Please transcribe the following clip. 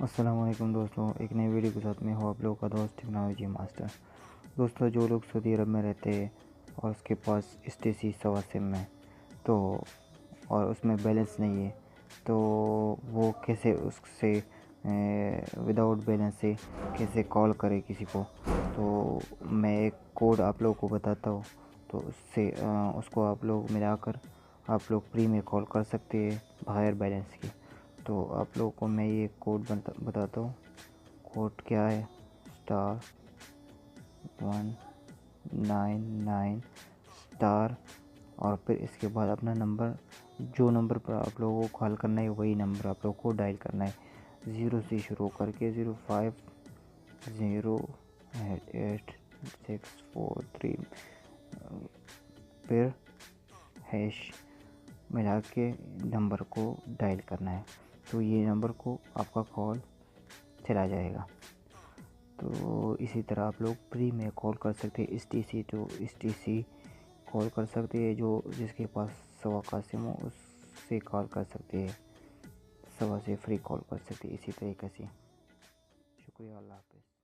السلام علیکم دوستوں، ایک نئی ویڈیو کے ساتھ میں ہوں آپ لوگوں کا دوست ٹیکنالوجی ماسٹر۔ دوستوں، جو لوگ سعودی عرب میں رہتے ہیں اور اس کے پاس STC سوا سم ہے تو اور اس میں بیلنس نہیں ہے تو وہ کیسے اس سے وداؤٹ بیلنس سے کیسے کال کرے کسی کو، تو میں ایک کوڈ آپ لوگوں کو بتاتا ہوں، تو اس سے اس کو آپ لوگ ملا کر آپ لوگ فری میں کال کر سکتے ہیں بغیر بیلنس کے۔ تو آپ لوگوں کو میں یہ کوڈ بتاتا ہوں۔ کوڈ کیا ہے؟ *199* اور پھر اس کے بعد اپنا نمبر، جو نمبر پر آپ لوگوں کو کال کرنا ہے وہی نمبر آپ لوگوں کو ڈائل کرنا ہے، 0 سے شروع کر کے 05088643 پھر # ملا کے نمبر کو ڈائل کرنا ہے، تو یہ نمبر کو آپ کا کال چلا جائے گا۔ تو اسی طرح آپ لوگ فری میں کال کر سکتے ہیں STC کال کر سکتے ہیں، جو جس کے پاس سوا کا سم ہو اس سے کال کر سکتے ہیں، سوا سے فری کال کر سکتے ہیں اسی طریقے سے۔ شکریہ، اللہ حافظ۔